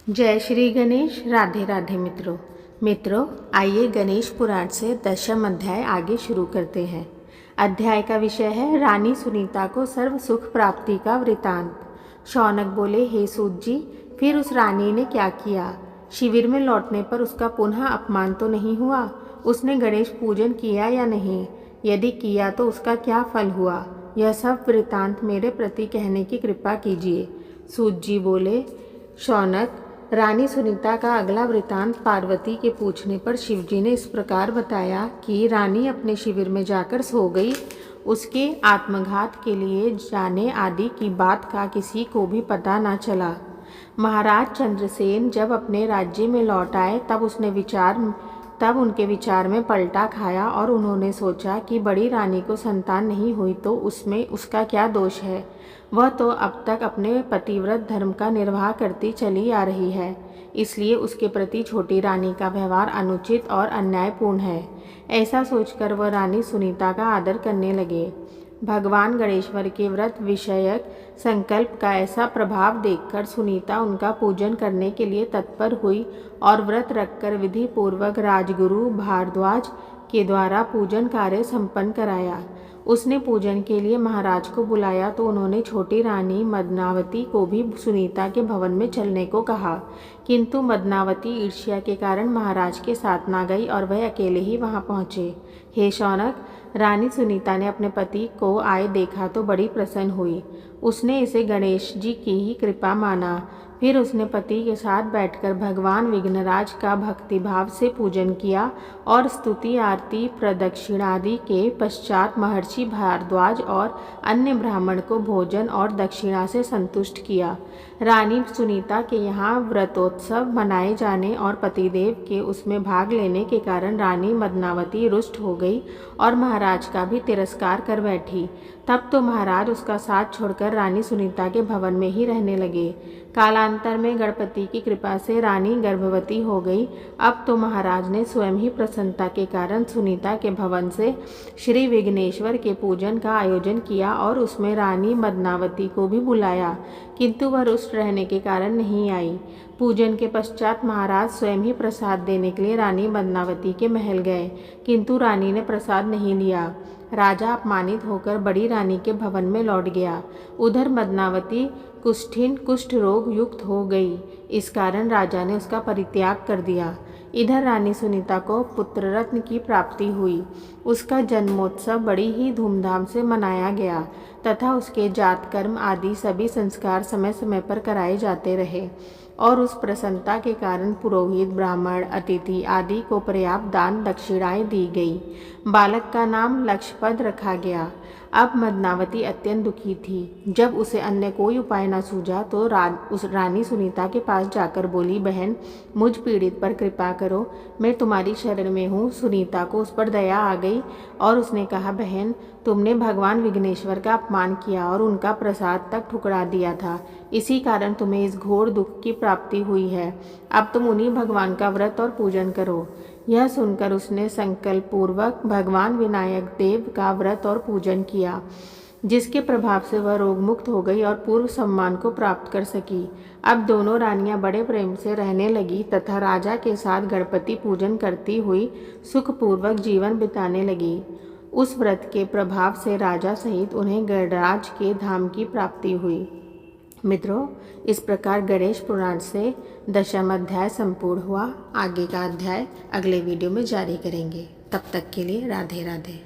जय श्री गणेश। राधे राधे मित्रों आइए गणेश पुराण से 10वां अध्याय आगे शुरू करते हैं। अध्याय का विषय है रानी सुनीता को सर्व सुख प्राप्ति का वृतांत। शौनक बोले, हे सूत जी, फिर उस रानी ने क्या किया? शिविर में लौटने पर उसका पुनः अपमान तो नहीं हुआ? उसने गणेश पूजन किया या नहीं? यदि किया तो उसका क्या फल हुआ? यह सब वृतांत मेरे प्रति कहने की कृपा कीजिए। सूत जी बोले, शौनक, रानी सुनीता का अगला वृतांत पार्वती के पूछने पर शिवजी ने इस प्रकार बताया कि रानी अपने शिविर में जाकर सो गई। उसके आत्मघात के लिए जाने आदि की बात का किसी को भी पता न चला। महाराज चंद्रसेन जब अपने राज्य में लौट आए तब उनके विचार में पलटा खाया और उन्होंने सोचा कि बड़ी रानी को संतान नहीं हुई तो उसमें उसका क्या दोष है। वह तो अब तक अपने पतिव्रत धर्म का निर्वाह करती चली आ रही है, इसलिए उसके प्रति छोटी रानी का व्यवहार अनुचित और अन्यायपूर्ण है। ऐसा सोचकर वह रानी सुनीता का आदर करने लगे। भगवान गणेश्वर के व्रत विषयक संकल्प का ऐसा प्रभाव देखकर सुनीता उनका पूजन करने के लिए तत्पर हुई और व्रत रखकर विधि पूर्वक राजगुरु भारद्वाज के द्वारा पूजन कार्य संपन्न कराया। उसने पूजन के लिए महाराज को बुलाया तो उन्होंने छोटी रानी मदनावती को भी सुनीता के भवन में चलने को कहा, किंतु मदनावती ईर्ष्या के कारण महाराज के साथ ना गई और वह अकेले ही वहां पहुंचे। हे शौनक, रानी सुनीता ने अपने पति को आए देखा तो बड़ी प्रसन्न हुई। उसने इसे गणेश जी की ही कृपा माना। फिर उसने पति के साथ बैठकर भगवान विघ्नराज का भक्तिभाव से पूजन किया और स्तुति आरती प्रदक्षिणादि के पश्चात महर्षि भारद्वाज और अन्य ब्राह्मण को भोजन और दक्षिणा से संतुष्ट किया। रानी सुनीता के यहाँ व्रतोत्सव मनाए जाने और पतिदेव के उसमें भाग लेने के कारण रानी मदनावती रुष्ट हो गई और महाराज का भी तिरस्कार कर बैठी। तब तो महाराज उसका साथ छोड़कर रानी सुनीता के भवन में ही रहने लगे। कालांतर में गणपति की कृपा से रानी गर्भवती हो गई। अब तो महाराज ने स्वयं ही प्रसन्नता के कारण सुनीता के भवन से श्री विघ्नेश्वर के पूजन का आयोजन किया और उसमें रानी मदनावती को भी बुलाया, किंतु वह रुष्ट रहने के कारण नहीं आई। पूजन के पश्चात महाराज स्वयं ही प्रसाद देने के लिए रानी मदनावती के महल गए, किंतु रानी ने प्रसाद नहीं लिया। राजा अपमानित होकर बड़ी रानी के भवन में लौट गया। उधर मदनावती कुष्ठ रोग युक्त हो गई। इस कारण राजा ने उसका परित्याग कर दिया। इधर रानी सुनीता को पुत्र रत्न की प्राप्ति हुई। उसका जन्मोत्सव बड़ी ही धूमधाम से मनाया गया तथा उसके जात कर्म आदि सभी संस्कार समय समय पर कराए जाते रहे और उस प्रसन्नता के कारण पुरोहित, ब्राह्मण, अतिथि आदि को पर्याप्त दान दक्षिणाएं दी गई। बालक का नाम लक्ष्यपद रखा गया। अब मदनावती अत्यंत दुखी थी। जब उसे अन्य कोई उपाय न सूझा तो उस रानी सुनीता के पास जाकर बोली, बहन, मुझ पीड़ित पर कृपा करो, मैं तुम्हारी शरण में हूँ। सुनीता को उस पर दया आ गई और उसने कहा, बहन, तुमने भगवान विघ्नेश्वर का अपमान किया और उनका प्रसाद तक ठुकरा दिया था, इसी कारण तुम्हें इस घोर दुख की प्राप्ति हुई है। अब तुम उन्हीं भगवान का व्रत और पूजन करो। यह सुनकर उसने संकल्प पूर्वक भगवान विनायक देव का व्रत और पूजन किया, जिसके प्रभाव से वह रोग मुक्त हो गई और पूर्व सम्मान को प्राप्त कर सकी। अब दोनों रानियां बड़े प्रेम से रहने लगी तथा राजा के साथ गणपति पूजन करती हुई सुखपूर्वक जीवन बिताने लगी। उस व्रत के प्रभाव से राजा सहित उन्हें गणराज के धाम की प्राप्ति हुई। मित्रों, इस प्रकार गणेश पुराण से 10वां अध्याय संपूर्ण हुआ। आगे का अध्याय अगले वीडियो में जारी करेंगे। तब तक के लिए राधे राधे।